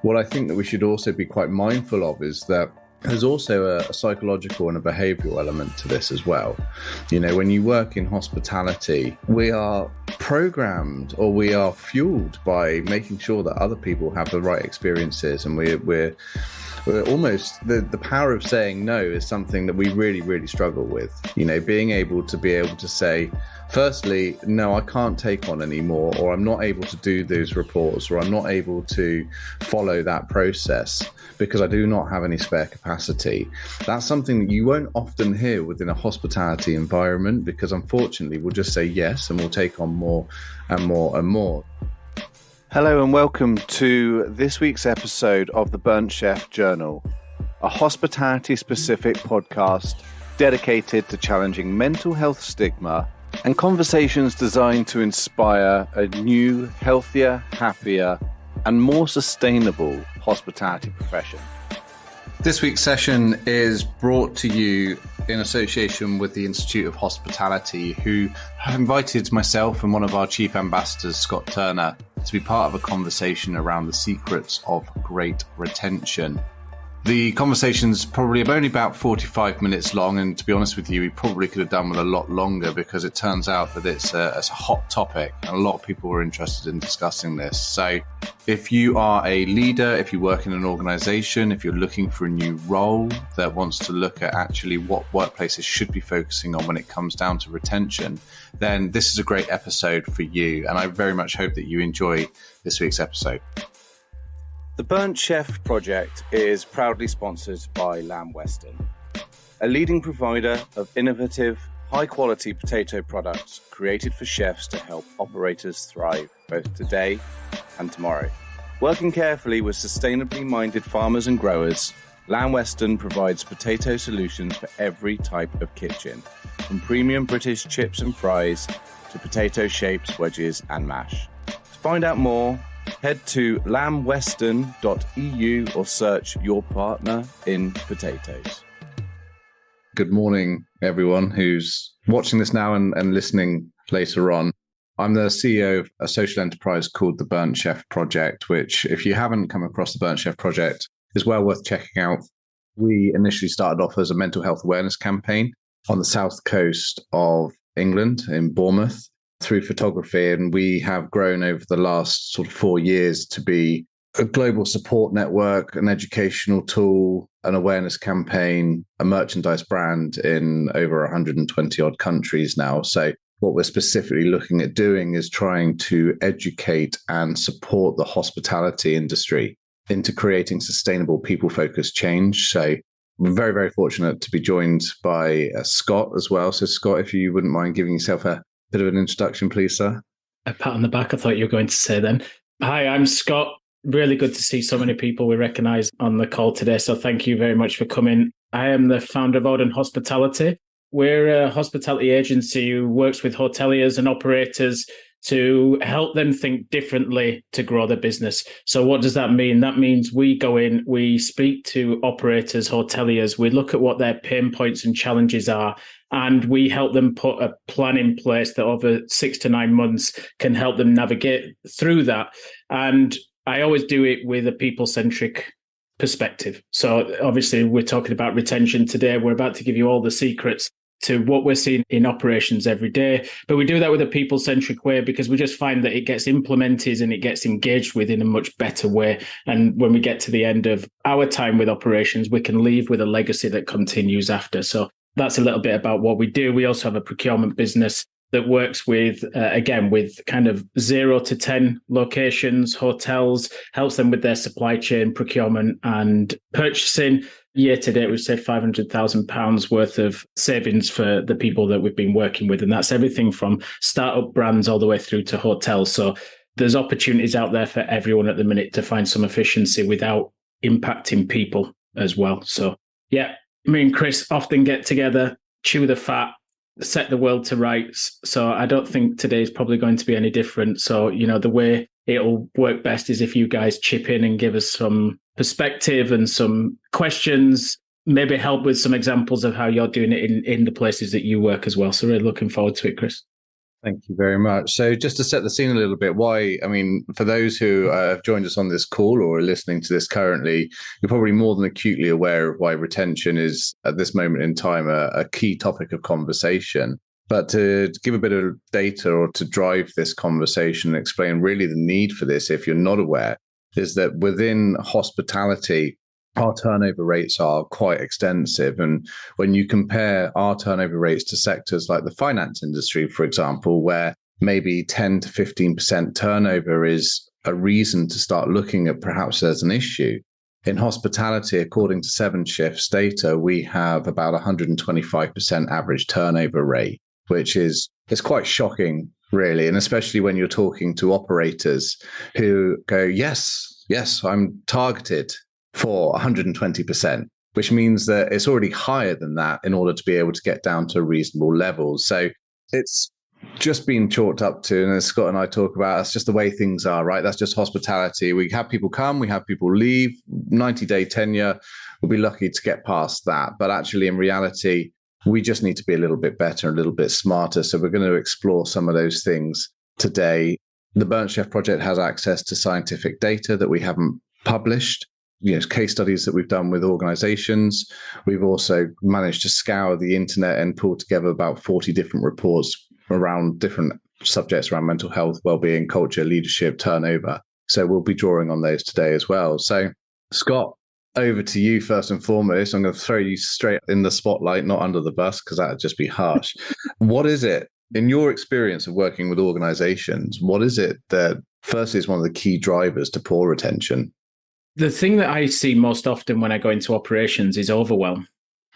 What I think that we should also be quite mindful of is that there's also a psychological and a behavioural element to this as well. You know, when you work in hospitality, we are programmed or we are fueled by making sure that other people have the right experiences, and we're almost, the power of saying no is something that we really, really struggle with. You know, being able to say, firstly, no, I can't take on anymore, or I'm not able to do those reports, or I'm not able to follow that process because I do not have any spare capacity. That's something that you won't often hear within a hospitality environment, because unfortunately we'll just say yes and we'll take on more and more and more. Hello and welcome to this week's episode of the Burnt Chef Journal, a hospitality-specific podcast dedicated to challenging mental health stigma and conversations designed to inspire a new, healthier, happier, and more sustainable hospitality profession. This week's session is brought to you in association with the Institute of Hospitality, who have invited myself and one of our chief ambassadors, Scot Turner, to be part of a conversation around the secrets of great retention. The conversation's probably only about 45 minutes long, and to be honest with you, we probably could have done with a lot longer, because it turns out that it's a hot topic and a lot of people are interested in discussing this. So if you are a leader, if you work in an organization, if you're looking for a new role that wants to look at actually what workplaces should be focusing on when it comes down to retention, then this is a great episode for you. And I very much hope that you enjoy this week's episode. The Burnt Chef project is proudly sponsored by Lamb Weston, a leading provider of innovative, high-quality potato products created for chefs to help operators thrive both today and tomorrow. Working carefully with sustainably minded farmers and growers, Lamb Weston provides potato solutions for every type of kitchen, from premium British chips and fries to potato shapes, wedges and mash. To find out more, head to lambweston.eu or search your partner in potatoes. Good morning, everyone who's watching this now and listening later on. I'm the CEO of a social enterprise called the Burnt Chef Project, which, if you haven't come across the Burnt Chef Project, is well worth checking out. We initially started off as a mental health awareness campaign on the south coast of England in Bournemouth, through photography, and we have grown over the last sort of 4 years to be a global support network, an educational tool, an awareness campaign, a merchandise brand in over 120 odd countries now. So what we're specifically looking at doing is trying to educate and support the hospitality industry into creating sustainable, people-focused change. So we're very, very fortunate to be joined by Scot as well. So Scot, if you wouldn't mind giving yourself a bit of an introduction, please, sir. A pat on the back, I thought you were going to say then. Hi, I'm Scot. Really good to see so many people we recognise on the call today, so thank you very much for coming. I am the founder of Auden Hospitality. We're a hospitality agency who works with hoteliers and operators to help them think differently to grow their business. So what does that mean? That means we go in, we speak to operators, hoteliers, we look at what their pain points and challenges are, and we help them put a plan in place that over 6 to 9 months can help them navigate through that. And I always do it with a people-centric perspective. So obviously we're talking about retention today. We're about to give you all the secrets to what we're seeing in operations every day. But we do that with a people-centric way because we just find that it gets implemented and it gets engaged with in a much better way. And when we get to the end of our time with operations, we can leave with a legacy that continues after. So that's a little bit about what we do. We also have a procurement business that works with, again, with kind of 0 to 10 locations, hotels, helps them with their supply chain, procurement and purchasing. Year to date, we've saved £500,000 worth of savings for the people that we've been working with. And that's everything from startup brands all the way through to hotels. So there's opportunities out there for everyone at the minute to find some efficiency without impacting people as well. So yeah, me and Kris often get together, chew the fat, set the world to rights. So I don't think today's probably going to be any different. So, you know, the way it'll work best is if you guys chip in and give us some perspective and some questions, maybe help with some examples of how you're doing it in the places that you work as well. So really looking forward to it, Kris. Thank you very much. So, just to set the scene a little bit, for those who have joined us on this call or are listening to this currently, you're probably more than acutely aware of why retention is, at this moment in time, a key topic of conversation. But to give a bit of data or to drive this conversation and explain really the need for this, if you're not aware, is that within hospitality, our turnover rates are quite extensive. And when you compare our turnover rates to sectors like the finance industry, for example, where maybe 10 to 15% turnover is a reason to start looking at perhaps there's an issue. In hospitality, according to 7Shift's data, we have about 125% average turnover rate, which is quite shocking, really. And especially when you're talking to operators who go, yes, I'm targeted for 120%, which means that it's already higher than that in order to be able to get down to reasonable levels. So it's just been chalked up to, and as Scott and I talk about, that's just the way things are, right? That's just hospitality. We have people come, we have people leave, 90-day tenure. We'll be lucky to get past that. But actually, in reality, we just need to be a little bit better, a little bit smarter. So we're going to explore some of those things today. The Burnt Chef Project has access to scientific data that we haven't published. Case studies that we've done with organizations. We've also managed to scour the internet and pull together about 40 different reports around different subjects around mental health, well-being, culture, leadership, turnover. So we'll be drawing on those today as well. So Scott, over to you first and foremost. I'm going to throw you straight in the spotlight, not under the bus, because that would just be harsh. What is it, in your experience of working with organizations, what is it that firstly is one of the key drivers to poor retention? The thing that I see most often when I go into operations is overwhelm.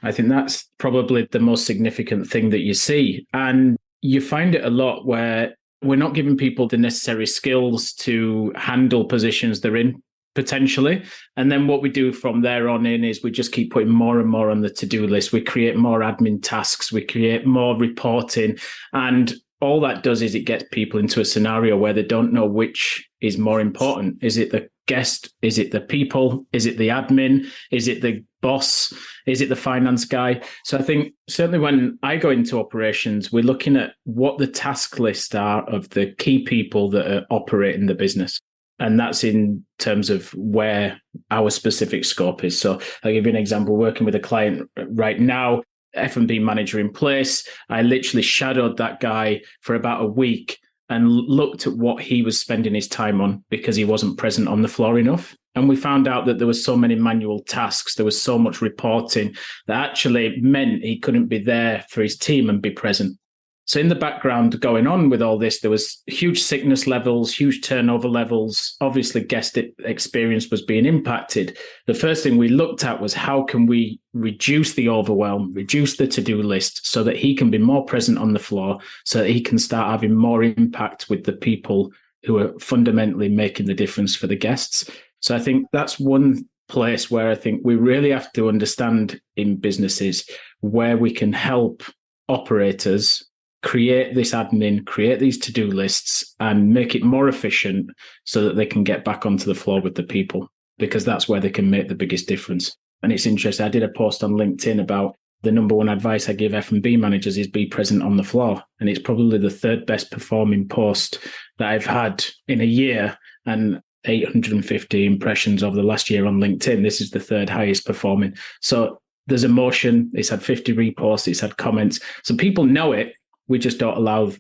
I think that's probably the most significant thing that you see. And you find it a lot where we're not giving people the necessary skills to handle positions they're in, potentially. And then what we do from there on in is we just keep putting more and more on the to-do list. We create more admin tasks. We create more reporting. And all that does is it gets people into a scenario where they don't know which is more important. Is it the guest? Is it the people? Is it the admin? Is it the boss? Is it the finance guy? So I think certainly when I go into operations, we're looking at what the task lists are of the key people that are operating the business. And that's in terms of where our specific scope is. So I'll give you an example. Working with a client right now, F&B manager in place. I literally shadowed that guy for about a week and looked at what he was spending his time on because he wasn't present on the floor enough. And we found out that there was so many manual tasks, there was so much reporting that actually meant he couldn't be there for his team and be present. So in the background going on with all this, there was huge sickness levels, huge turnover levels. Obviously, guest experience was being impacted. The first thing we looked at was how can we reduce the overwhelm, reduce the to-do list so that he can be more present on the floor, so that he can start having more impact with the people who are fundamentally making the difference for the guests. So I think that's one place where I think we really have to understand in businesses where we can help operators create this admin, create these to-do lists and make it more efficient so that they can get back onto the floor with the people, because that's where they can make the biggest difference. And it's interesting. I did a post on LinkedIn about the number one advice I give F&B managers is be present on the floor. And it's probably the third best performing post that I've had in a year, and 850 impressions over the last year on LinkedIn. This is the third highest performing. So there's emotion. It's had 50 reposts. It's had comments. So people know it. We just don't allow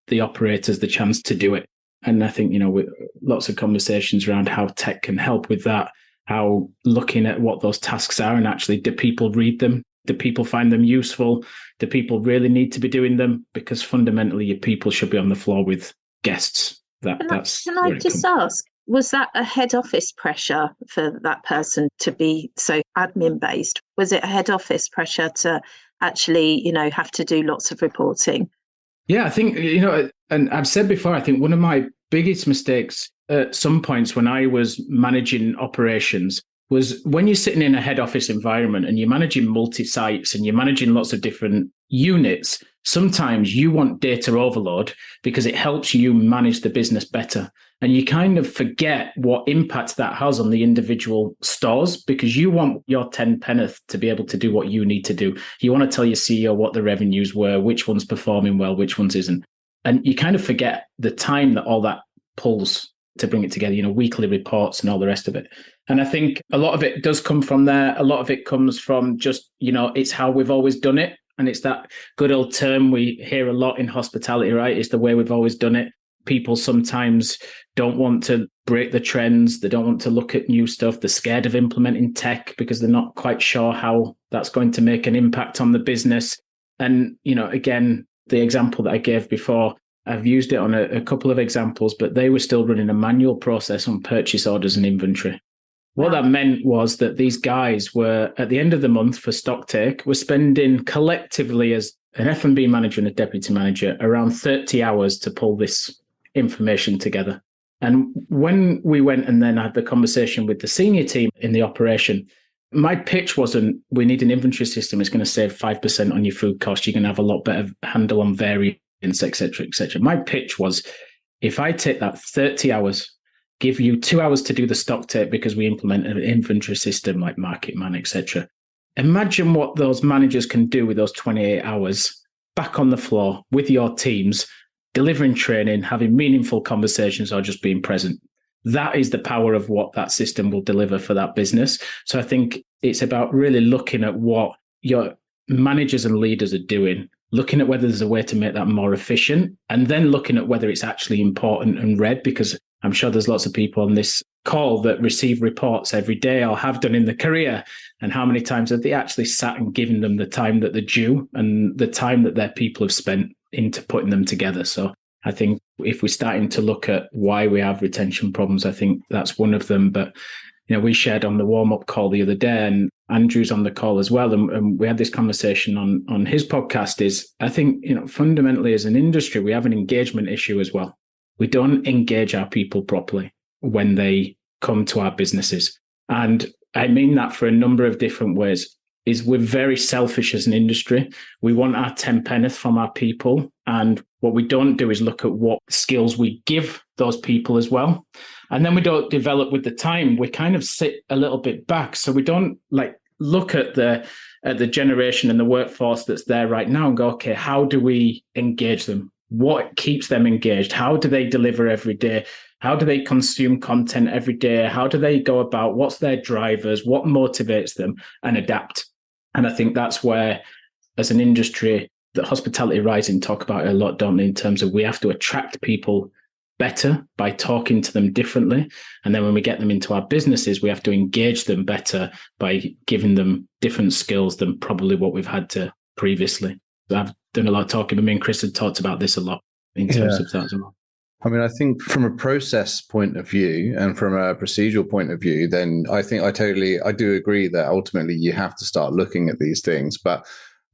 the operators the chance to do it. And I think, with lots of conversations around how tech can help with that, how looking at what those tasks are and actually, do people read them? Do people find them useful? Do people really need to be doing them? Because fundamentally, your people should be on the floor with guests. Can I just ask, was that a head office pressure for that person to be so admin based? Was it a head office pressure to actually, have to do lots of reporting? Yeah, I think, and I've said before, I think one of my biggest mistakes at some points when I was managing operations was when you're sitting in a head office environment and you're managing multi-sites and you're managing lots of different units, sometimes you want data overload because it helps you manage the business better. And you kind of forget what impact that has on the individual stores because you want your 10 penneth to be able to do what you need to do. You want to tell your CEO what the revenues were, which one's performing well, which ones isn't. And you kind of forget the time that all that pulls to bring it together, weekly reports and all the rest of it. And I think a lot of it does come from there. A lot of it comes from just, it's how we've always done it. And it's that good old term we hear a lot in hospitality, right? It's the way we've always done it. People sometimes don't want to break the trends. They don't want to look at new stuff. They're scared of implementing tech because they're not quite sure how that's going to make an impact on the business. And, again, the example that I gave before, I've used it on a couple of examples, but they were still running a manual process on purchase orders and inventory. What that meant was that these guys were, at the end of the month for stock take, were spending collectively as an F&B manager and a deputy manager around 30 hours to pull this information together. And when we went and then had the conversation with the senior team in the operation, my pitch wasn't, we need an inventory system. It's going to save 5% on your food cost. You're going to have a lot better handle on variance, et cetera, et cetera. My pitch was, if I take that 30 hours, give you 2 hours to do the stock take because we implement an inventory system like Market Man, et cetera. Imagine what those managers can do with those 28 hours back on the floor with your teams, delivering training, having meaningful conversations, or just being present. That is the power of what that system will deliver for that business. So I think it's about really looking at what your managers and leaders are doing, looking at whether there's a way to make that more efficient, and then looking at whether it's actually important and read, because I'm sure there's lots of people on this call that receive reports every day or have done in their career. And how many times have they actually sat and given them the time that they're due and the time that their people have spent into putting them together? So I think if we're starting to look at why we have retention problems, I think that's one of them. But, we shared on the warm-up call the other day, and Andrew's on the call as well. And we had this conversation on his podcast is, I think, fundamentally as an industry, we have an engagement issue as well. We don't engage our people properly when they come to our businesses. And I mean that for a number of different ways. Is we're very selfish as an industry. We want our 10 penneth from our people. And what we don't do is look at what skills we give those people as well. And then we don't develop with the time. We kind of sit a little bit back. So we don't look at the generation and the workforce that's there right now and go, okay, how do we engage them? What keeps them engaged? How do they deliver every day? How do they consume content every day? How do they go about? What's their drivers? What motivates them? And adapt. And I think that's where, as an industry, the Hospitality Rising talk about it a lot, don't they, in terms of we have to attract people better by talking to them differently. And then when we get them into our businesses, we have to engage them better by giving them different skills than probably what we've had to previously. I've done a lot of talking, but me and Kris had talked about this a lot in terms of that as well. I mean, I think from a process point of view and from a procedural point of view, then I think I do agree that ultimately you have to start looking at these things. But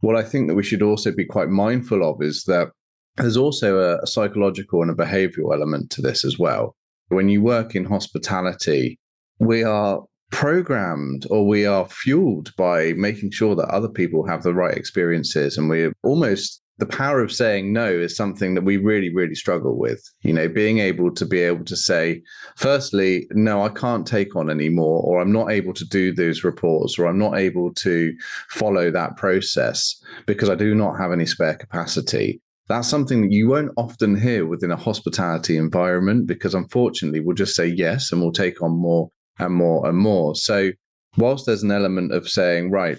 what I think that we should also be quite mindful of is that there's also a psychological and a behavioral element to this as well. When you work in hospitality, we are programmed or we are fueled by making sure that other people have the right experiences. And we're almost, the power of saying no is something that we really, really struggle with. Being able to say, firstly, no, I can't take on anymore, or I'm not able to do those reports, or I'm not able to follow that process because I do not have any spare capacity. That's something that you won't often hear within a hospitality environment, because unfortunately we'll just say yes and we'll take on more and more and more. So whilst there's an element of saying, right,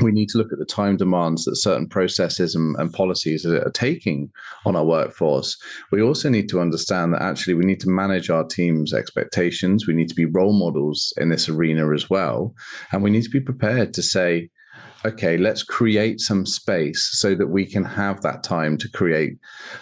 we need to look at the time demands that certain processes and policies are taking on our workforce, we also need to understand that actually we need to manage our team's expectations. We need to be role models in this arena as well. And we need to be prepared to say, okay, let's create some space so that we can have that time to create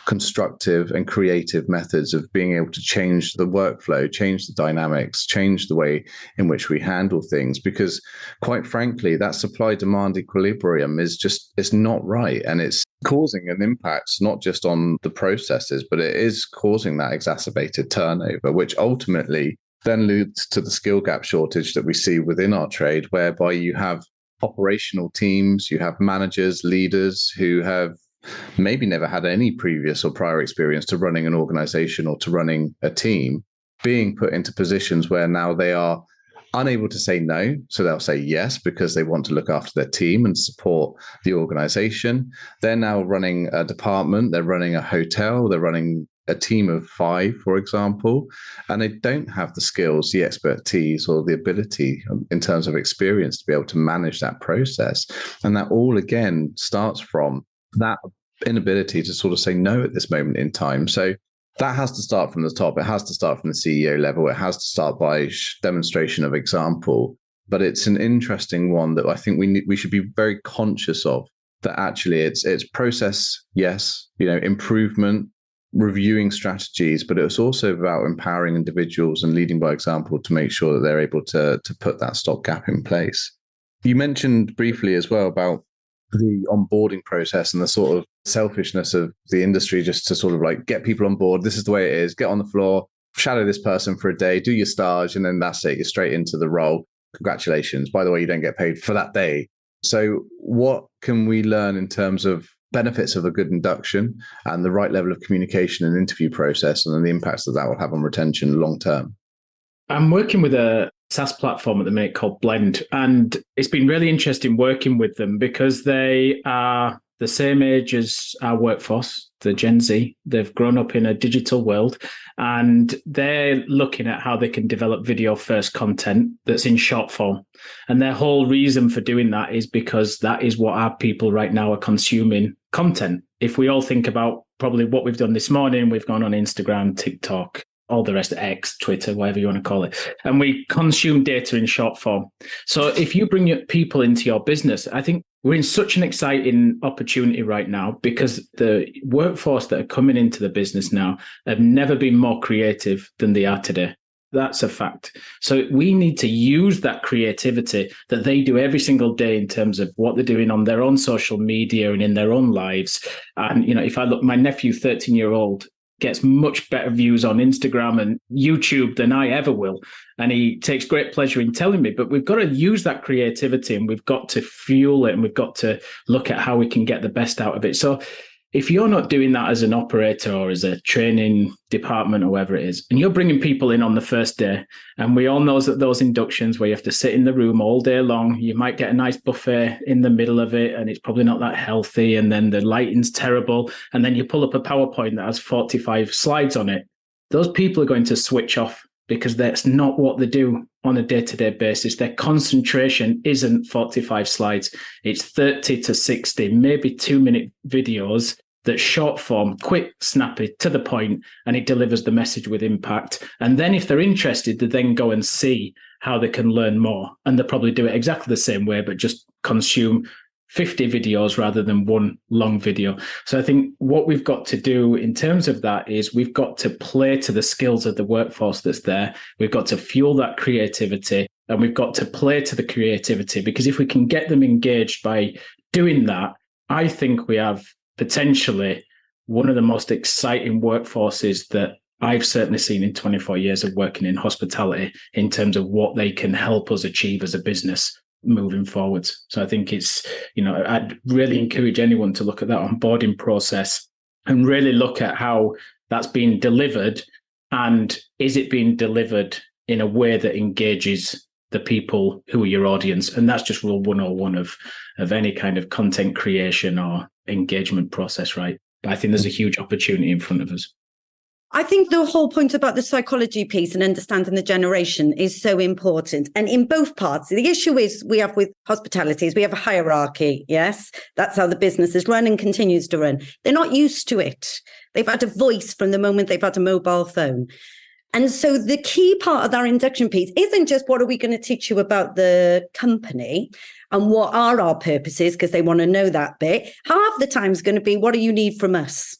constructive and creative methods of being able to change the workflow, change the dynamics, change the way in which we handle things. Because quite frankly, that supply-demand equilibrium it's not right. And it's causing an impact, not just on the processes, but it is causing that exacerbated turnover, which ultimately then leads to the skill gap shortage that we see within our trade, whereby you have operational teams, you have managers, leaders who have maybe never had any previous or prior experience to running an organization or to running a team, being put into positions where now they are unable to say no. So they'll say yes because they want to look after their team and support the organization. They're now running a department, they're running a hotel, they're running a team of 5, for example, and they don't have the skills, the expertise, or the ability in terms of experience to be able to manage that process. And that all, again, starts from that inability to sort of say no at this moment in time. So that has to start from the top. It has to start from the CEO level. It has to start by demonstration of example. But it's an interesting one that I think we should be very conscious of, that actually it's process, yes, improvement, reviewing strategies, but it's also about empowering individuals and leading by example to make sure that they're able to put that stopgap in place. You mentioned briefly as well about the onboarding process and the sort of selfishness of the industry, just to sort of like get people on board. This is the way it is. Get on the floor, shadow this person for a day, do your stage, and then that's it. You're straight into the role. Congratulations. By the way, you don't get paid for that day. So what can we learn in terms of benefits of a good induction and the right level of communication and interview process, and then the impacts that will have on retention long term? I'm working with a SaaS platform at the minute called Blend, and it's been really interesting working with them because they are the same age as our workforce, the Gen Z. They've grown up in a digital world, and they're looking at how they can develop video-first content that's in short form. And their whole reason for doing that is because that is what our people right now are consuming content. If we all think about probably what we've done this morning, we've gone on Instagram, TikTok, all the rest of X, Twitter, whatever you want to call it. And we consume data in short form. So if you bring your people into your business, I think we're in such an exciting opportunity right now because the workforce that are coming into the business now have never been more creative than they are today. That's a fact. So we need to use that creativity that they do every single day in terms of what they're doing on their own social media and in their own lives. And, if I look, my nephew, 13-year-old, gets much better views on Instagram and YouTube than I ever will. And he takes great pleasure in telling me, but we've got to use that creativity and we've got to fuel it and we've got to look at how we can get the best out of it. So if you're not doing that as an operator or as a training department or whatever it is, and you're bringing people in on the first day, and we all know that those inductions where you have to sit in the room all day long, you might get a nice buffet in the middle of it, and it's probably not that healthy, and then the lighting's terrible, and then you pull up a PowerPoint that has 45 slides on it. Those people are going to switch off because that's not what they do on a day-to-day basis. Their concentration isn't 45 slides. It's 30 to 60, maybe 2-minute videos that's short form, quick, snappy, to the point, and it delivers the message with impact. And then if they're interested, they then go and see how they can learn more. And they'll probably do it exactly the same way, but just consume 50 videos rather than one long video. So I think what we've got to do in terms of that is we've got to play to the skills of the workforce that's there. We've got to fuel that creativity, and we've got to play to the creativity, because if we can get them engaged by doing that, I think we have potentially one of the most exciting workforces that I've certainly seen in 24 years of working in hospitality in terms of what they can help us achieve as a business moving forwards. So I think it's, I'd really encourage anyone to look at that onboarding process and really look at how that's being delivered, and is it being delivered in a way that engages the people who are your audience. And that's just rule 101 of any kind of content creation or engagement process, right? But I think there's a huge opportunity in front of us. I think the whole point about the psychology piece and understanding the generation is so important. And in both parts, the issue is we have with hospitality is we have a hierarchy. Yes, that's how the business is run and continues to run. They're not used to it. They've had a voice from the moment they've had a mobile phone. And so the key part of our induction piece isn't just what are we going to teach you about the company and what are our purposes, because they want to know that bit. Half the time is going to be, what do you need from us?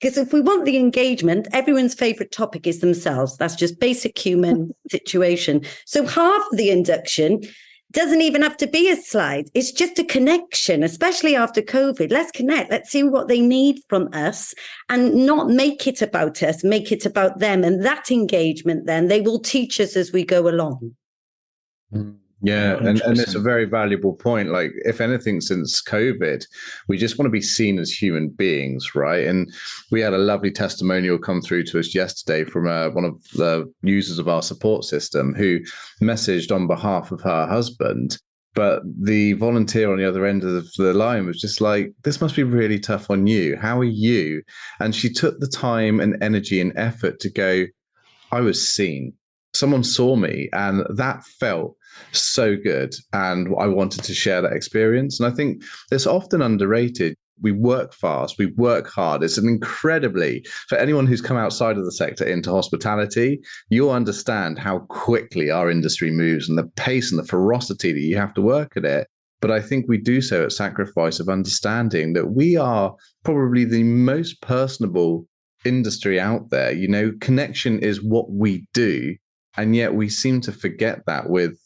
Because if we want the engagement, everyone's favorite topic is themselves. That's just basic human situation. So half the induction doesn't even have to be a slide. It's just a connection, especially after COVID. Let's connect. Let's see what they need from us and not make it about us, make it about them. And that engagement, then they will teach us as we go along. Yeah, and 100%. it's a very valuable point. Like, if anything, since COVID, we just want to be seen as human beings, right? And we had a lovely testimonial come through to us yesterday from one of the users of our support system who messaged on behalf of her husband. But the volunteer on the other end of the line was just like, this must be really tough on you. How are you? And she took the time and energy and effort to go, I was seen. Someone saw me, and that felt so good. And I wanted to share that experience. And I think it's often underrated. We work fast, we work hard. It's an incredibly, for anyone who's come outside of the sector into hospitality, you'll understand how quickly our industry moves and the pace and the ferocity that you have to work at it. But I think we do so at sacrifice of understanding that we are probably the most personable industry out there. You know, connection is what we do. And yet we seem to forget that with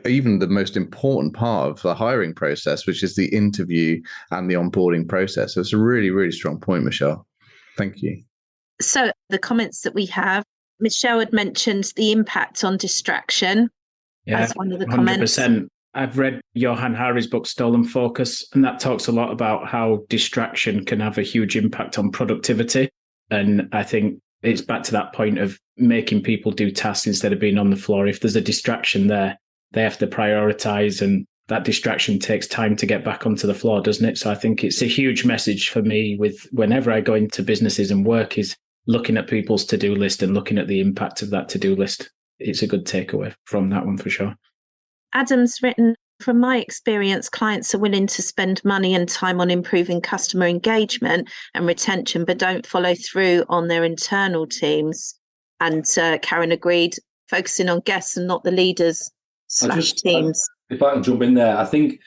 even the most important part of the hiring process, which is the interview and the onboarding process. So it's a really, really strong point, Michelle. Thank you. So the comments that we have, Michelle had mentioned the impact on distraction as one of the comments. 100%. I've read Johan Hari's book, Stolen Focus, and that talks a lot about how distraction can have a huge impact on productivity. And I think it's back to that point of making people do tasks instead of being on the floor. If there's a distraction there, they have to prioritize, and that distraction takes time to get back onto the floor, doesn't it? So I think it's a huge message for me with whenever I go into businesses and work is looking at people's to-do list and looking at the impact of that to-do list. It's a good takeaway from that one for sure. Adam's written, from my experience, clients are willing to spend money and time on improving customer engagement and retention, but don't follow through on their internal teams. And Karen agreed, focusing on guests and not the leaders / teams. If I can jump in there, I think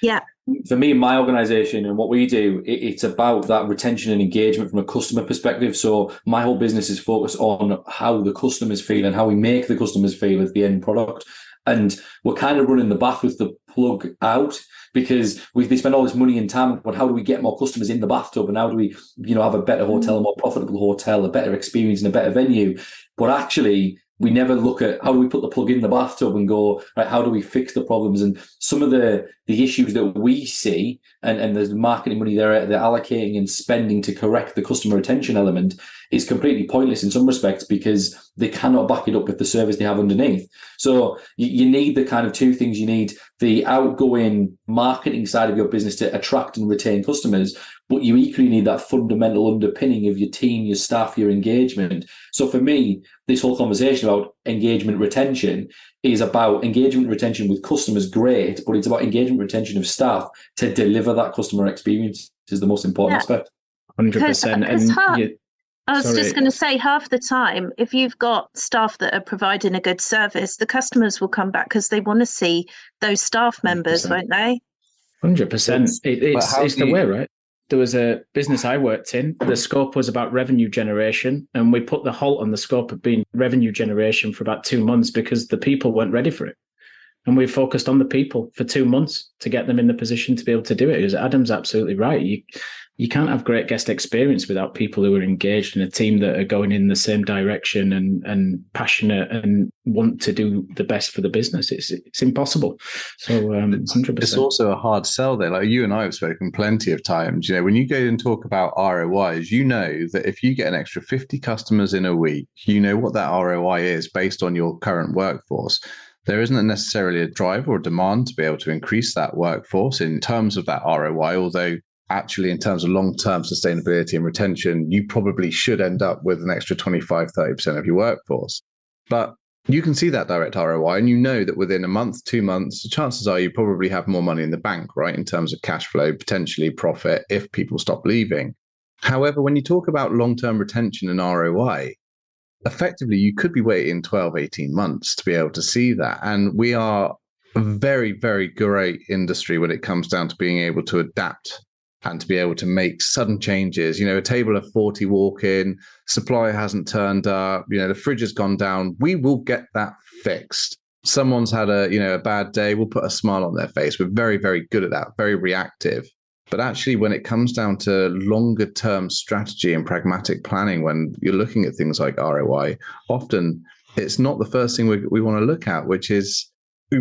for me, my organisation and what we do, it's about that retention and engagement from a customer perspective. So my whole business is focused on how the customers feel and how we make the customers feel as the end product. And we're kind of running the bath with the plug out because they spend all this money and time, but how do we get more customers in the bathtub? And how do we, have a better hotel, a more profitable hotel, a better experience and a better venue? But actually, we never look at how do we put the plug in the bathtub and go, right, how do we fix the problems? And some of the issues that we see, and there's marketing money they're allocating and spending to correct the customer retention element is completely pointless in some respects because they cannot back it up with the service they have underneath. So you need the kind of two things. You need the outgoing marketing side of your business to attract and retain customers, but you equally need that fundamental underpinning of your team, your staff, your engagement. So for me, this whole conversation about engagement retention is about engagement retention with customers, great, but it's about engagement retention of staff to deliver that customer experience is the most important aspect. 100%. I was just going to say, half the time, if you've got staff that are providing a good service, the customers will come back because they want to see those staff members, 100%. Won't they? 100%. It's the way, right? There was a business I worked in. The scope was about revenue generation, and we put the halt on the scope of being revenue generation for about 2 months because the people weren't ready for it. And we focused on the people for 2 months to get them in the position to be able to do it. Adam's absolutely right. You can't have great guest experience without people who are engaged in a team that are going in the same direction and passionate and want to do the best for the business. It's impossible. So 100%. It's also a hard sell there. Like you and I have spoken plenty of times. When you go and talk about ROIs, you know that if you get an extra 50 customers in a week, you know what that ROI is based on your current workforce. There isn't necessarily a drive or a demand to be able to increase that workforce in terms of that ROI, although actually in terms of long-term sustainability and retention, you probably should end up with an extra 25-30% of your workforce. But you can see that direct ROI, and you know that within a month, 2 months, the chances are you probably have more money in the bank, right, in terms of cash flow, potentially profit if people stop leaving. However, when you talk about long-term retention and ROI, effectively, you could be waiting 12, 18 months to be able to see that. And we are a very, very great industry when it comes down to being able to adapt and to be able to make sudden changes. A table of 40 walk in, supply hasn't turned up, the fridge has gone down. We will get that fixed. Someone's had a bad day, we'll put a smile on their face. We're very, very good at that, very reactive. But actually, when it comes down to longer term strategy and pragmatic planning, when you're looking at things like ROI, often it's not the first thing we want to look at, which is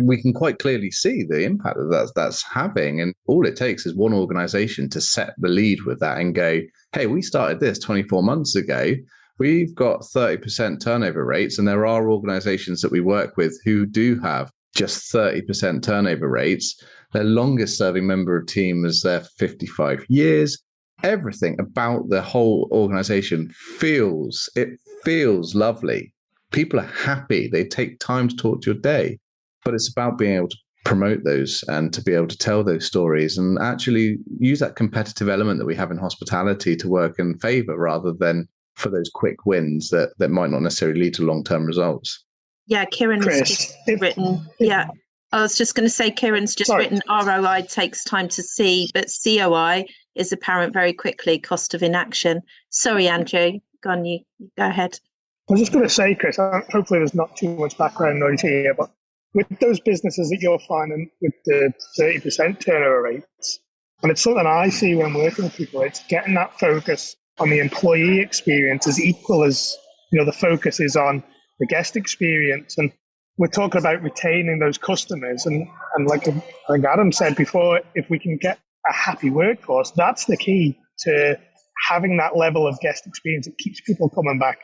we can quite clearly see the impact that that's having. And all it takes is one organization to set the lead with that and go, hey, we started this 24 months ago. We've got 30% turnover rates. And there are organizations that we work with who do have just 30% turnover rates. Their longest serving member of team is there 55 years. Everything about the whole organization feels lovely. People are happy. They take time to talk to your day. But it's about being able to promote those and to be able to tell those stories and actually use that competitive element that we have in hospitality to work in favor rather than for those quick wins that might not necessarily lead to long-term results. Yeah, Kieran's just written. Yeah, I was just going to say Kieran's just written ROI takes time to see, but COI is apparent very quickly, cost of inaction. Sorry, Andrew. Go on, you go ahead. I was just going to say, Kris, hopefully there's not too much background noise here, but with those businesses that you're finding with the 30% turnover rates, and it's something I see when working with people, it's getting that focus on the employee experience as equal as, the focus is on the guest experience. And we're talking about retaining those customers. And like I think Adam said before, if we can get a happy workforce, that's the key to having that level of guest experience. It keeps people coming back.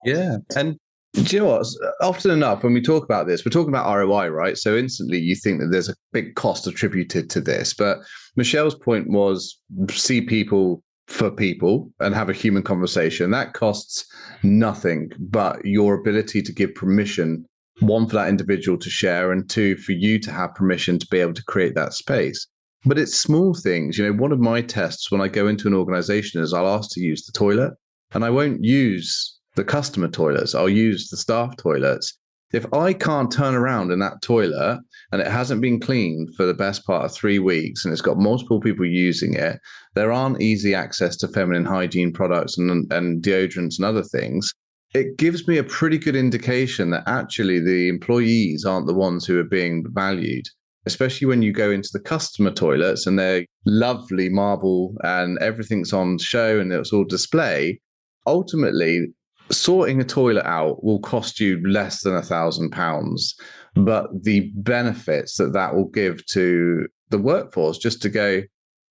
Yeah. And do you know what? Often enough, when we talk about this, we're talking about ROI, right? So instantly you think that there's a big cost attributed to this. But Michelle's point was see people for people and have a human conversation. That costs nothing but your ability to give permission, one, for that individual to share, and two, for you to have permission to be able to create that space. But it's small things. One of my tests when I go into an organization is I'll ask to use the toilet, and I won't use the customer toilets. I'll use the staff toilets. If I can't turn around in that toilet and it hasn't been cleaned for the best part of 3 weeks and it's got multiple people using it, there aren't easy access to feminine hygiene products and deodorants and other things, it gives me a pretty good indication that actually the employees aren't the ones who are being valued, especially when you go into the customer toilets and they're lovely marble and everything's on show and it's all display. Ultimately, sorting a toilet out will cost you less than £1,000, but the benefits that will give to the workforce, just to go,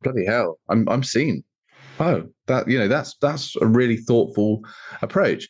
bloody hell, I'm seen. Oh, that's a really thoughtful approach.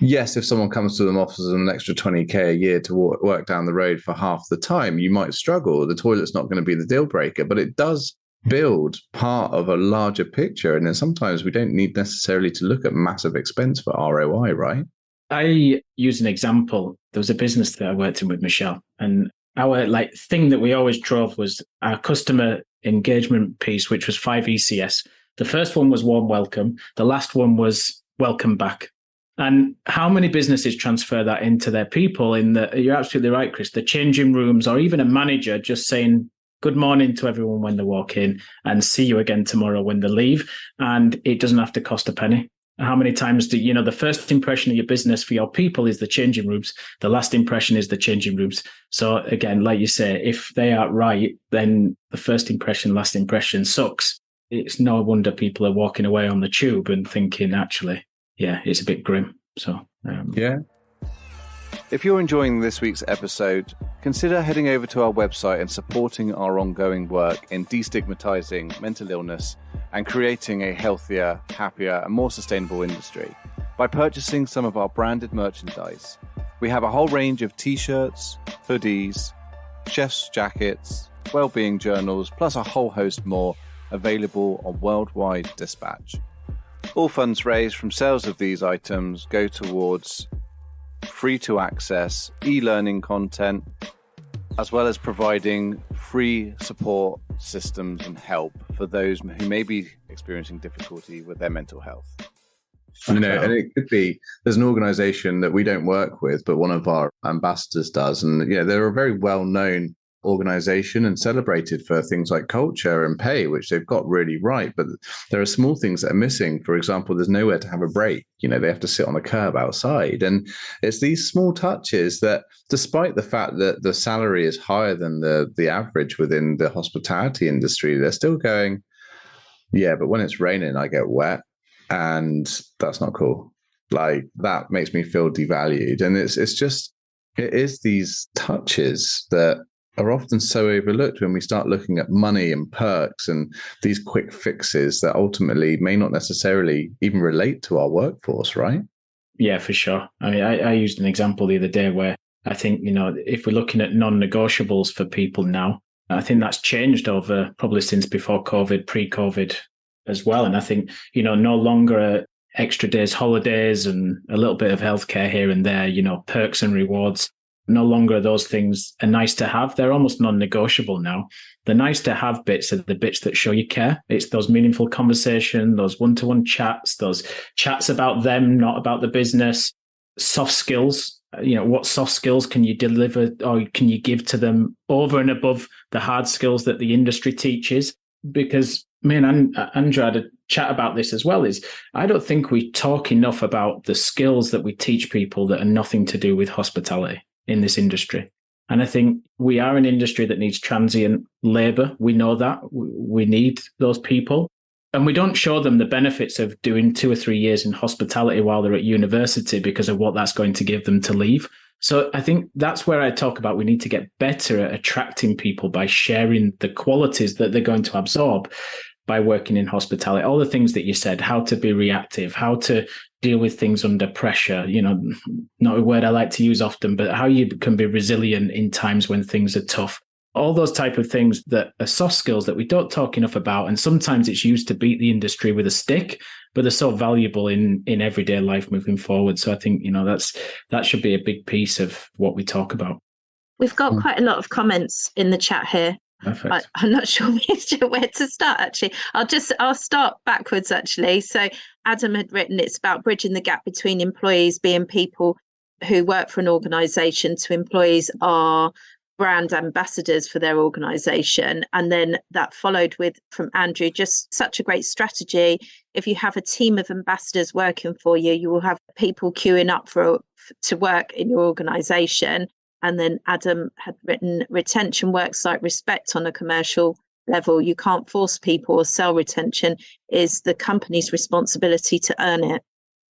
Yes, if someone comes to them offers an extra 20k a year to work down the road for half the time, you might struggle. The toilet's not going to be the deal breaker, but it does build part of a larger picture. And then sometimes we don't need necessarily to look at massive expense for ROI, right? I use an example. There was a business that I worked in with Michelle, and our thing that we always drove was our customer engagement piece, which was 5 ECS. The first one was warm welcome. The last one was welcome back. And how many businesses transfer that into their people? You're absolutely right, Kris, the changing rooms, or even a manager just saying good morning to everyone when they walk in and see you again tomorrow when they leave. And it doesn't have to cost a penny. How many times the first impression of your business for your people is the changing rooms. The last impression is the changing rooms. So again, like you say, if they are right, then the first impression, last impression sucks. It's no wonder people are walking away on the tube and thinking, actually, yeah, it's a bit grim. So, yeah. If you're enjoying this week's episode, consider heading over to our website and supporting our ongoing work in destigmatizing mental illness and creating a healthier, happier, and more sustainable industry by purchasing some of our branded merchandise. We have a whole range of t-shirts, hoodies, chef's jackets, well-being journals, plus a whole host more available on Worldwide Dispatch. All funds raised from sales of these items go towards free-to-access e-learning content, as well as providing free support systems and help for those who may be experiencing difficulty with their mental health. And it could be, there's an organization that we don't work with, but one of our ambassadors does. And they're a very well-known organization and celebrated for things like culture and pay, which they've got really right. But there are small things that are missing. For example, there's nowhere to have a break. They have to sit on a curb outside. And it's these small touches that, despite the fact that the salary is higher than the average within the hospitality industry, they're still going, yeah, but when it's raining, I get wet. And that's not cool. That makes me feel devalued. And it is these touches that are often so overlooked when we start looking at money and perks and these quick fixes that ultimately may not necessarily even relate to our workforce, right? Yeah, for sure. I mean, I used an example the other day where I think, if we're looking at non-negotiables for people now, I think that's changed over probably since before COVID, pre-COVID as well. And I think, no longer extra days, holidays, and a little bit of healthcare here and there, perks and rewards. No longer those things are nice to have. They're almost non-negotiable now. The nice to have bits are the bits that show you care. It's those meaningful conversations, those one-to-one chats, those chats about them, not about the business. Soft skills. What soft skills can you deliver or can you give to them over and above the hard skills that the industry teaches? Because me and Andrew had a chat about this as well, is I don't think we talk enough about the skills that we teach people that are nothing to do with hospitality in this industry. And I think we are an industry that needs transient labor. We know that. We need those people. And we don't show them the benefits of doing 2 or 3 years in hospitality while they're at university because of what that's going to give them to leave. So I think that's where I talk about we need to get better at attracting people by sharing the qualities that they're going to absorb by working in hospitality. All the things that you said, how to be reactive, how to deal with things under pressure, not a word I like to use often, but how you can be resilient in times when things are tough. All those type of things that are soft skills that we don't talk enough about. And sometimes it's used to beat the industry with a stick, but they're so valuable in everyday life moving forward. So I think, that should be a big piece of what we talk about. We've got quite a lot of comments in the chat here. Perfect. I'm not sure where to start, actually. I'll start backwards, actually. So Adam had written, it's about bridging the gap between employees being people who work for an organisation to employees are brand ambassadors for their organisation. And then that followed with, from Andrew, just such a great strategy. If you have a team of ambassadors working for you, you will have people queuing up to work in your organisation. And then Adam had written, retention works like respect on a commercial level. You can't force people or sell retention. Is the company's responsibility to earn it.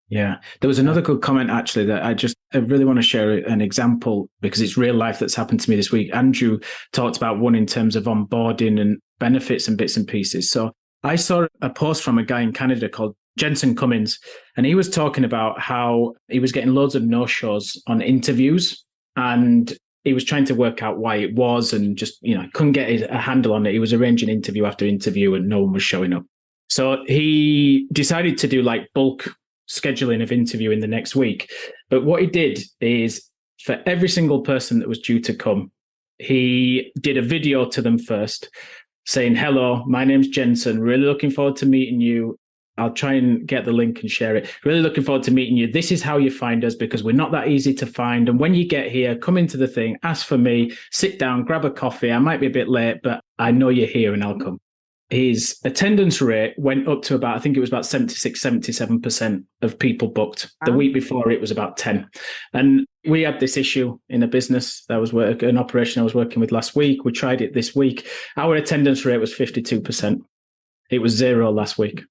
Yeah. There was another good comment, actually, that I really want to share an example because it's real life that's happened to me this week. Andrew talked about one in terms of onboarding and benefits and bits and pieces. So I saw a post from a guy in Canada called Jensen Cummins, and he was talking about how he was getting loads of no-shows on interviews. And he was trying to work out why it was and just, couldn't get a handle on it. He was arranging interview after interview and no one was showing up. So he decided to do like bulk scheduling of interview in the next week. But what he did is for every single person that was due to come, he did a video to them first saying, hello, my name's Jensen. Really looking forward to meeting you. I'll try and get the link and share it. Really looking forward to meeting you. This is how you find us because we're not that easy to find. And when you get here, come into the thing, ask for me, sit down, grab a coffee. I might be a bit late, but I know you're here and I'll come. His attendance rate went up to about, I think it was about 76, 77% of people booked. The week before it was about 10. And we had this issue in a business that was an operation I was working with last week. We tried it this week. Our attendance rate was 52%. It was 0 last week.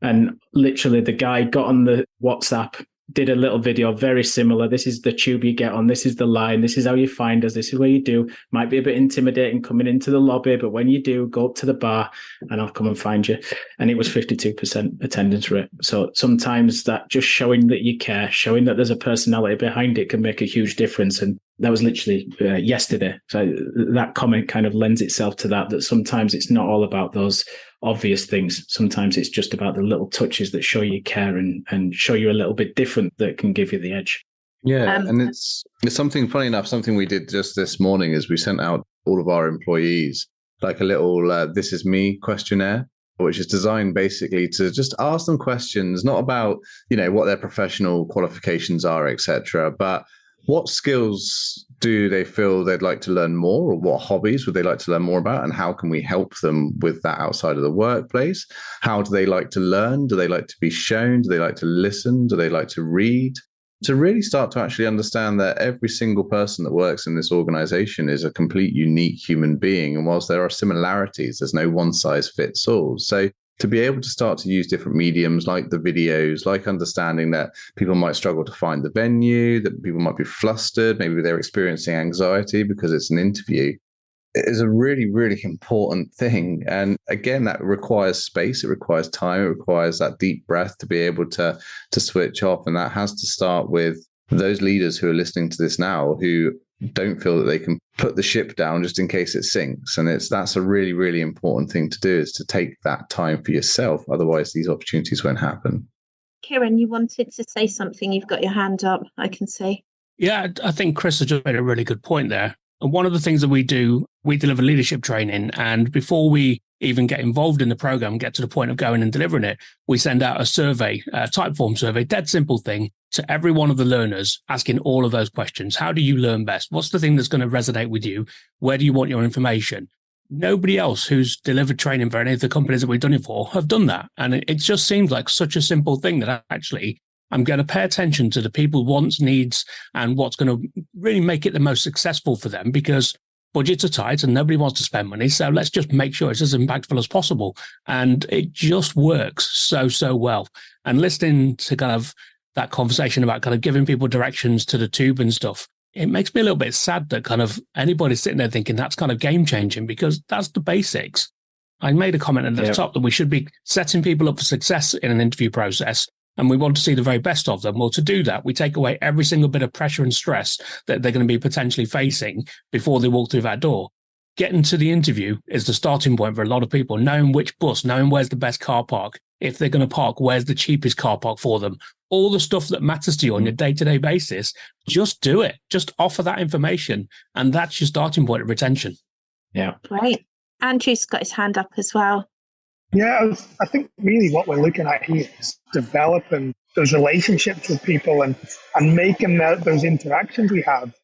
And literally the guy got on the WhatsApp, did a little video very similar. This is the tube you get on. This is the line. This is how you find us. This is where you do. Might be a bit intimidating coming into the lobby, but when you do, go up to the bar and I'll come and find you. And it was 52% attendance rate. So sometimes that just showing that you care, showing that there's a personality behind it can make a huge difference. And that was literally yesterday. So that comment kind of lends itself to that sometimes it's not all about those obvious things. Sometimes it's just about the little touches that show you care and show you a little bit different that can give you the edge. Yeah, and it's something funny enough, something we did just this morning is we sent out all of our employees like a little this is me questionnaire, which is designed basically to just ask them questions, not about, what their professional qualifications are, etc., but what skills do they feel they'd like to learn more, or what hobbies would they like to learn more about, and how can we help them with that outside of the workplace? How do they like to learn? Do they like to be shown? Do they like to listen? Do they like to read? To really start to actually understand that every single person that works in this organization is a complete unique human being. And whilst there are similarities, there's no one size fits all. So to be able to start to use different mediums like the videos, like understanding that people might struggle to find the venue, that people might be flustered, maybe they're experiencing anxiety because it's an interview. is a really, really important thing. And again, that requires space, it requires time, it requires that deep breath to be able to switch off. And that has to start with those leaders who are listening to this now, who don't feel that they can put the ship down just in case it sinks. And that's a really, really important thing to do, is to take that time for yourself. Otherwise, these opportunities won't happen. Kieran, you wanted to say something. You've got your hand up, I can see. Yeah, I think Kris has just made a really good point there. And one of the things that we do, we deliver leadership training. And before we even get involved in the program, get to the point of going and delivering it, we send out a survey, a type form survey, dead simple thing, to every one of the learners, asking all of those questions. How do you learn best? What's the thing that's going to resonate with you? Where do you want your information? Nobody else who's delivered training for any of the companies that we've done it for have done that. And it just seems like such a simple thing that actually I'm going to pay attention to the people's wants, needs, and what's going to really make it the most successful for them, because budgets are tight and nobody wants to spend money. So let's just make sure it's as impactful as possible. And it just works so well. And listening to kind of that conversation about kind of giving people directions to the tube and stuff, it makes me a little bit sad that kind of anybody's sitting there thinking that's kind of game changing, because that's the basics. I made a comment at the top that we should be setting people up for success in an interview process, and we want to see the very best of them. Well, to do that, we take away every single bit of pressure and stress that they're going to be potentially facing before they walk through that door. Getting to the interview is the starting point for a lot of people, knowing which bus, knowing where's the best car park. If they're going to park, where's the cheapest car park for them? All the stuff that matters to you on your day-to-day basis, just do it. Just offer that information. And that's your starting point of retention. Yeah. Great. Andrew's got his hand up as well. Yeah, I think really what we're looking at here is developing those relationships with people and making those interactions we have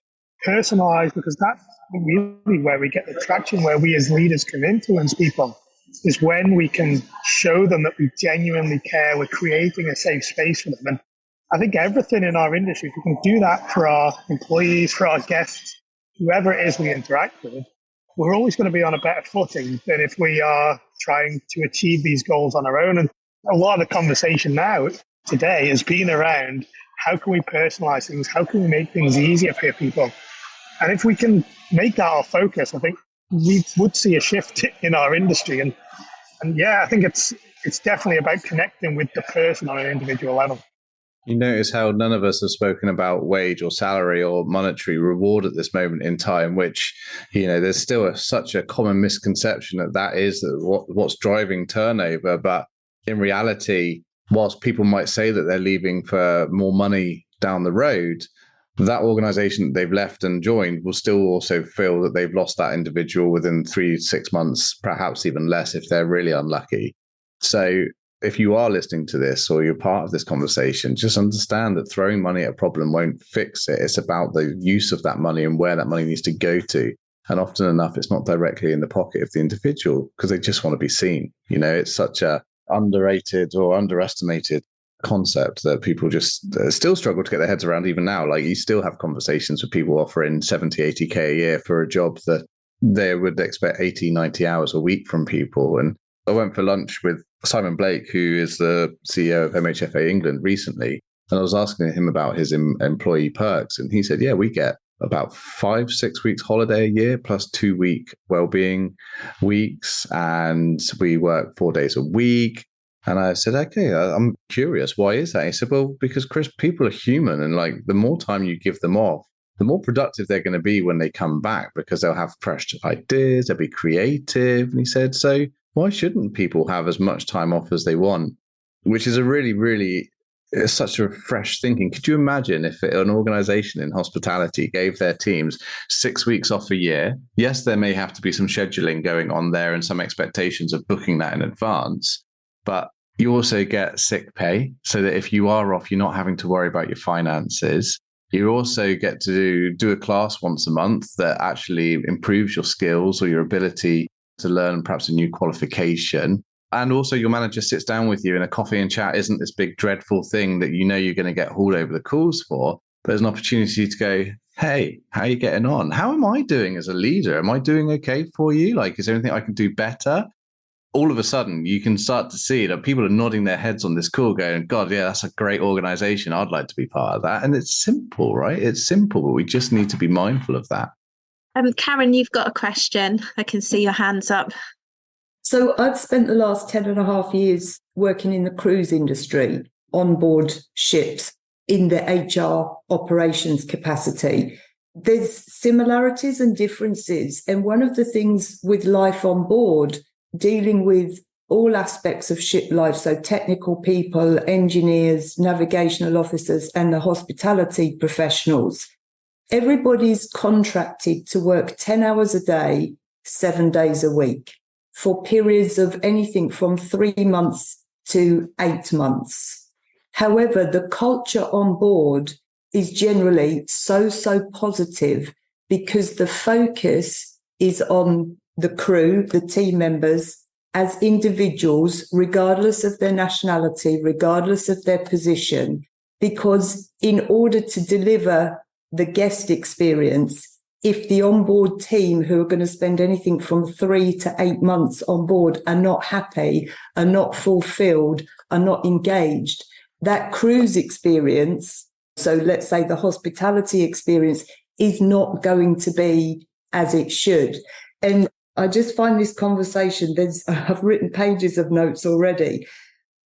personalized, because that's really where we get the traction, where we as leaders can influence people, is when we can show them that we genuinely care, we're creating a safe space for them. And I think everything in our industry, if we can do that for our employees, for our guests, whoever it is we interact with, we're always going to be on a better footing than if we are trying to achieve these goals on our own. And a lot of the conversation now today has been around how can we personalize things? How can we make things easier for people? And if we can make that our focus, I think we would see a shift in our industry. And yeah, I think it's definitely about connecting with the person on an individual level. You notice how none of us have spoken about wage or salary or monetary reward at this moment in time, which, there's still such a common misconception that is what's driving turnover. But in reality, whilst people might say that they're leaving for more money down the road, that organization that they've left and joined will still also feel that they've lost that individual within 3 to 6 months, perhaps even less if they're really unlucky. So if you are listening to this or you're part of this conversation, just understand that throwing money at a problem won't fix it. It's about the use of that money and where that money needs to go to. And often enough, it's not directly in the pocket of the individual because they just want to be seen. It's such a underrated or underestimated concept that people just still struggle to get their heads around even now. Like, you still have conversations with people offering 70, 80K a year for a job that they would expect 80, 90 hours a week from people. And I went for lunch with Simon Blake, who is the CEO of MHFA England recently. And I was asking him about his employee perks. And he said, yeah, we get about 5-6 weeks holiday a year plus 2-week wellbeing weeks. And we work 4 days a week. And I said, okay, I'm curious. Why is that? He said, well, because Kris, people are human. And like, the more time you give them off, the more productive they're going to be when they come back, because they'll have fresh ideas, they'll be creative. And he said, so why shouldn't people have as much time off as they want? Which is a really, really, it's such a fresh thinking. Could you imagine if an organization in hospitality gave their teams 6 weeks off a year? Yes, there may have to be some scheduling going on there and some expectations of booking that in advance, but you also get sick pay so that if you are off, you're not having to worry about your finances. You also get to do a class once a month that actually improves your skills or your ability to learn perhaps a new qualification. And also your manager sits down with you and a coffee and chat isn't this big dreadful thing that you're going to get hauled over the coals for. But there's an opportunity to go, hey, how are you getting on? How am I doing as a leader? Am I doing okay for you? Like, is there anything I can do better? All of a sudden, you can start to see that people are nodding their heads on this call going, God, yeah, that's a great organization. I'd like to be part of that. And it's simple, right? It's simple, but we just need to be mindful of that. Karen, you've got a question. I can see your hands up. So I've spent the last 10 and a half years working in the cruise industry on board ships in the HR operations capacity. There's similarities and differences. And one of the things with life on board, dealing with all aspects of ship life, so technical people, engineers, navigational officers, and the hospitality professionals, everybody's contracted to work 10 hours a day, 7 days a week for periods of anything from 3 months to 8 months. However, the culture on board is generally so positive because the focus is on the crew, the team members, as individuals, regardless of their nationality, regardless of their position, because in order to deliver the guest experience, if the onboard team who are going to spend anything from 3 to 8 months on board are not happy, are not fulfilled, are not engaged, that cruise experience, so let's say the hospitality experience, is not going to be as it should. And I just find this conversation, I've written pages of notes already,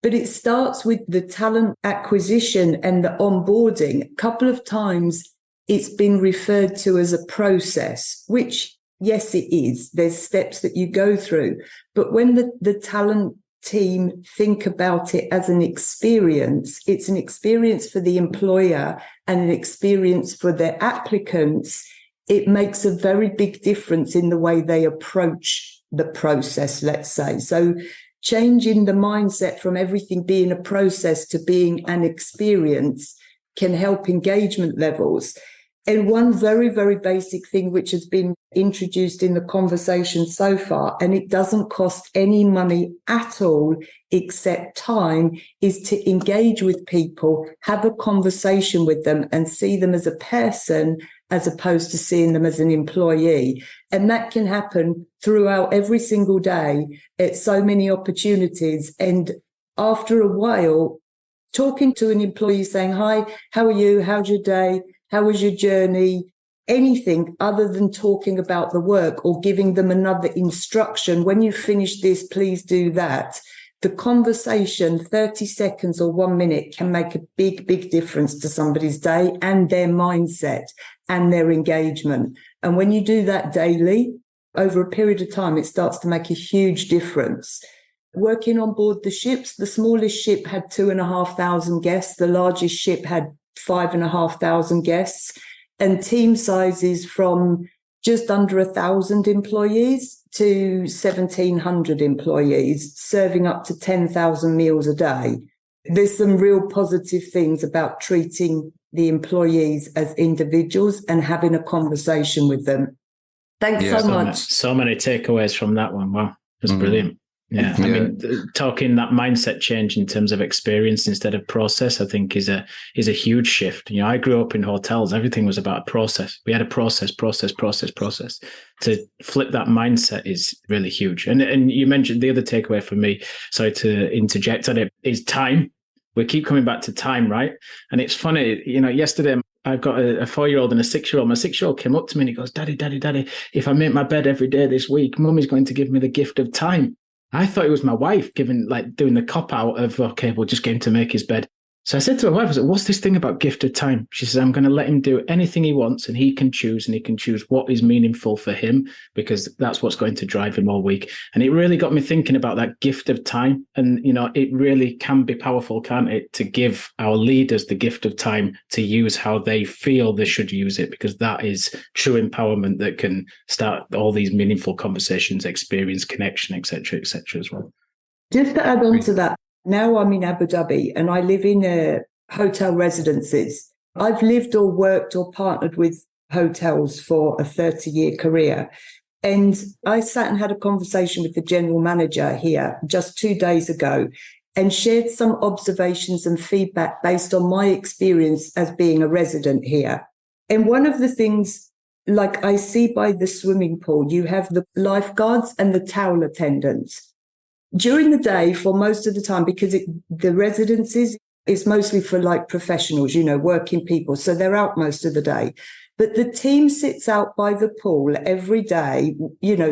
but it starts with the talent acquisition and the onboarding. A couple of times it's been referred to as a process, which, yes, it is. There's steps that you go through. But when the talent team think about it as an experience, it's an experience for the employer and an experience for their applicants. It makes a very big difference in the way they approach the process, let's say. So changing the mindset from everything being a process to being an experience can help engagement levels. And one very, very basic thing which has been introduced in the conversation so far, and it doesn't cost any money at all except time, is to engage with people, have a conversation with them and see them as a person as opposed to seeing them as an employee. And that can happen throughout every single day at so many opportunities. And after a while, talking to an employee saying, "Hi, how are you? How's your day? How was your journey?" Anything other than talking about the work or giving them another instruction. When you finish this, please do that. The conversation, 30 seconds or 1 minute, can make a big, big difference to somebody's day and their mindset and their engagement. And when you do that daily, over a period of time, it starts to make a huge difference. Working on board the ships, the smallest ship had 2,500 guests. The largest ship had 5,500 guests, and team sizes from just under 1,000 employees to 1,700 employees, serving up to 10,000 meals a day. There's some real positive things about treating the employees as individuals and having a conversation with them. Thanks so much. So many takeaways from that one. Wow, that's brilliant. Yeah, I mean, talking that mindset change in terms of experience instead of process, I think is a huge shift. You know, I grew up in hotels; everything was about a process. We had a process. To flip that mindset is really huge. And you mentioned the other takeaway for me. Sorry to interject on it, is time. We keep coming back to time, right? And it's funny, you know. Yesterday, I've got a 4-year-old and a 6-year-old. My 6-year-old came up to me and he goes, "Daddy, if I make my bed every day this week, Mummy's going to give me the gift of time." I thought it was my wife doing the cop out of, okay, we'll just get him to make his bed. So I said to my wife, I said, "What's this thing about gift of time?" She says, "I'm going to let him do anything he wants and he can choose what is meaningful for him, because that's what's going to drive him all week." And it really got me thinking about that gift of time. And, you know, it really can be powerful, can't it, to give our leaders the gift of time to use how they feel they should use it, because that is true empowerment that can start all these meaningful conversations, experience, connection, etc., as well. Just to add on to that, now I'm in Abu Dhabi and I live in hotel residences. I've lived or worked or partnered with hotels for a 30-year career. And I sat and had a conversation with the general manager here just 2 days ago and shared some observations and feedback based on my experience as being a resident here. And one of the things, like I see by the swimming pool, you have the lifeguards and the towel attendants. During the day, for most of the time, because the residences is mostly for like professionals, you know, working people. So they're out most of the day. But the team sits out by the pool every day,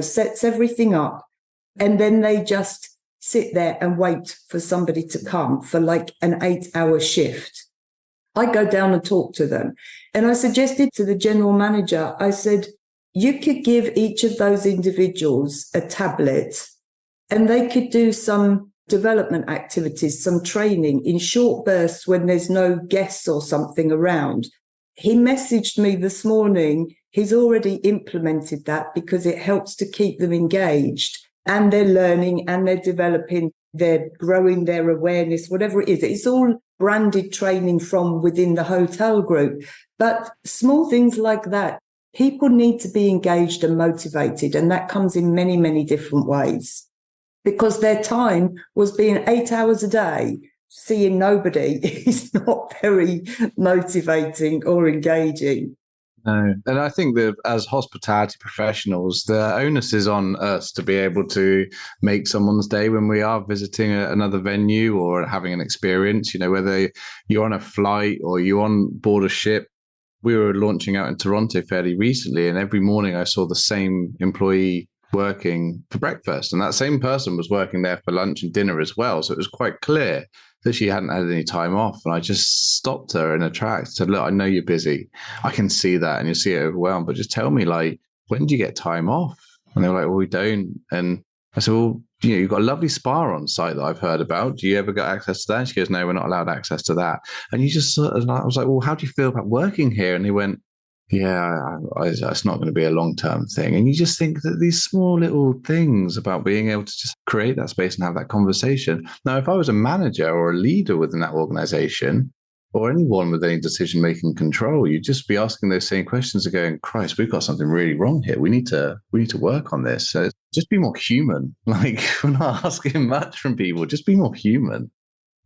sets everything up, and then they just sit there and wait for somebody to come for like an 8-hour shift. I go down and talk to them. And I suggested to the general manager, I said, you could give each of those individuals a tablet and they could do some development activities, some training in short bursts when there's no guests or something around. He messaged me this morning. He's already implemented that because it helps to keep them engaged and they're learning and they're developing, they're growing their awareness, whatever it is. It's all branded training from within the hotel group. But small things like that, people need to be engaged and motivated. And that comes in many, many different ways because their time was being 8 hours a day. Seeing nobody is not very motivating or engaging. No. And I think that as hospitality professionals, the onus is on us to be able to make someone's day when we are visiting another venue or having an experience, whether you're on a flight or you're on board a ship. We were launching out in Toronto fairly recently, and every morning I saw the same employee working for breakfast. And that same person was working there for lunch and dinner as well. So it was quite clear that she hadn't had any time off. And I just stopped her in her tracks, said, look, I know you're busy. I can see that and you'll see it overwhelmed, but just tell me, when do you get time off? And they were like, well, we don't. And I said, well, you've got a lovely spa on site that I've heard about. Do you ever get access to that? And she goes, no, we're not allowed access to that. And you just sort of, and I was like, well, how do you feel about working here? And they went, yeah, it's not going to be a long-term thing. And you just think that these small little things about being able to just create that space and have that conversation. Now, if I was a manager or a leader within that organization or anyone with any decision-making control, you'd just be asking those same questions and going, Christ, we've got something really wrong here. We need to work on this. So just be more human. We're not asking much from people. Just be more human.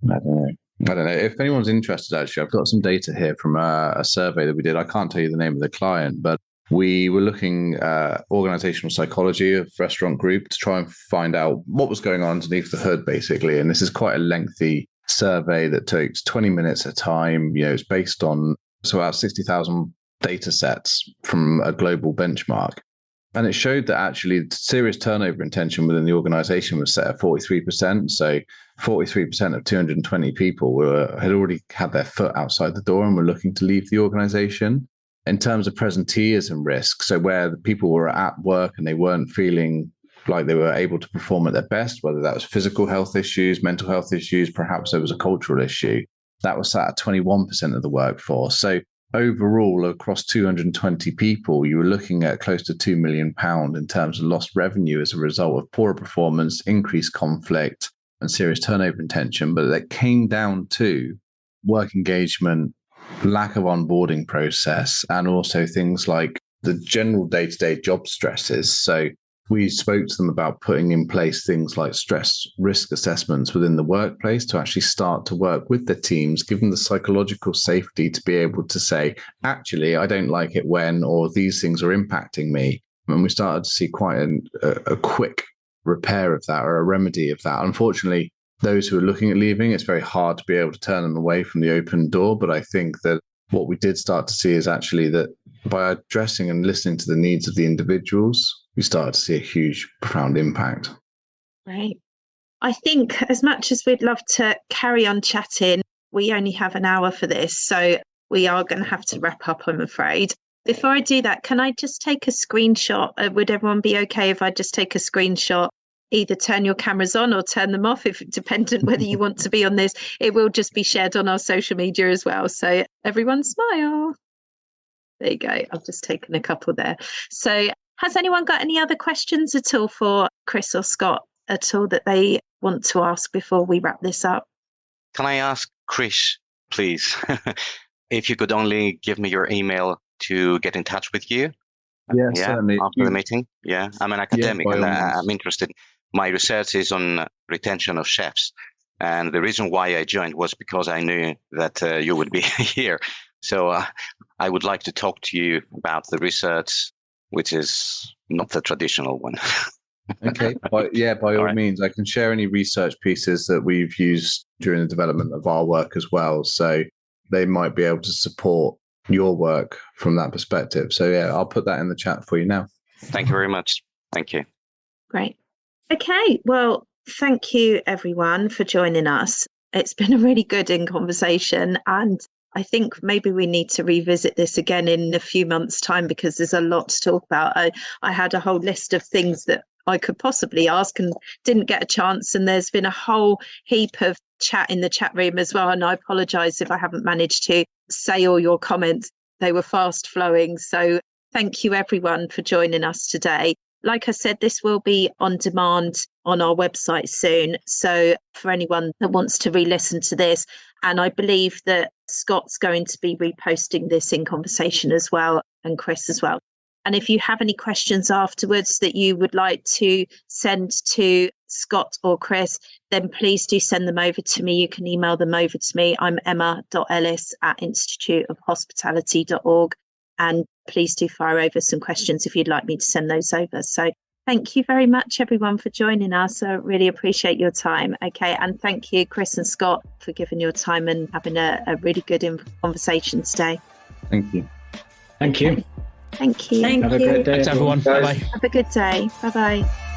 I don't know. If anyone's interested, actually, I've got some data here from a survey that we did. I can't tell you the name of the client, but we were looking at organizational psychology of restaurant group to try and find out what was going on underneath the hood, basically. And this is quite a lengthy survey that takes 20 minutes at a time. It's based on about 60,000 data sets from a global benchmark. And it showed that actually serious turnover intention within the organization was set at 43%. So 43% of 220 people had already had their foot outside the door and were looking to leave the organization. In terms of presenteeism risk, so where the people were at work and they weren't feeling like they were able to perform at their best, whether that was physical health issues, mental health issues, perhaps there was a cultural issue, that was sat at 21% of the workforce. So overall, across 220 people, you were looking at close to £2 million in terms of lost revenue as a result of poorer performance, increased conflict, and serious turnover intention. But that came down to work engagement, lack of onboarding process, and also things like the general day-to-day job stresses. So we spoke to them about putting in place things like stress risk assessments within the workplace to actually start to work with the teams, give them the psychological safety to be able to say, actually, I don't like it when, or these things are impacting me. And we started to see quite a quick repair of that or a remedy of that. Unfortunately, those who are looking at leaving, it's very hard to be able to turn them away from the open door. But I think that what we did start to see is actually that by addressing and listening to the needs of the individuals, we started to see a huge, profound impact. Right. I think as much as we'd love to carry on chatting, we only have an hour for this. So we are going to have to wrap up, I'm afraid. Before I do that, can I just take a screenshot? Would everyone be okay if I just take a screenshot? Either turn your cameras on or turn them off, if dependent whether you want to be on this. It will just be shared on our social media as well. So everyone smile. There you go. I've just taken a couple there. So has anyone got any other questions at all for Kris or Scott at all that they want to ask before we wrap this up? Can I ask Kris, please, if you could only give me your email to get in touch with you? Yeah, certainly. After the meeting. Yeah, I'm an academic and I'm interested. My research is on retention of chefs. And the reason why I joined was because I knew that you would be here. So I would like to talk to you about the research, which is not the traditional one. Okay. By all means, I can share any research pieces that we've used during the development of our work as well. So they might be able to support your work from that perspective. So yeah, I'll put that in the chat for you now. Thank you very much. Thank you. Great. Okay, well, thank you everyone for joining us. It's been a really good conversation, and I think maybe we need to revisit this again in a few months' time, because there's a lot to talk about. I had a whole list of things that I could possibly ask and didn't get a chance, and there's been a whole heap of chat in the chat room as well, and I apologise if I haven't managed to say all your comments. They were fast flowing, so thank you everyone for joining us today. Like I said, this will be on demand on our website soon. So for anyone that wants to re-listen to this, and I believe that Scot's going to be reposting this in conversation as well, and Kris as well. And if you have any questions afterwards that you would like to send to Scot or Kris, then please do send them over to me. You can email them over to me. I'm emma.ellis@instituteofhospitality.org. And please do fire over some questions if you'd like me to send those over. So thank you very much, everyone, for joining us. I really appreciate your time. Okay. And thank you, Kris and Scot, for giving your time and having a really good conversation today. Thank you. Thank you. Thank you. Thank Have you. a great day. Thanks, everyone. Bye-bye. Have a good day. Bye-bye.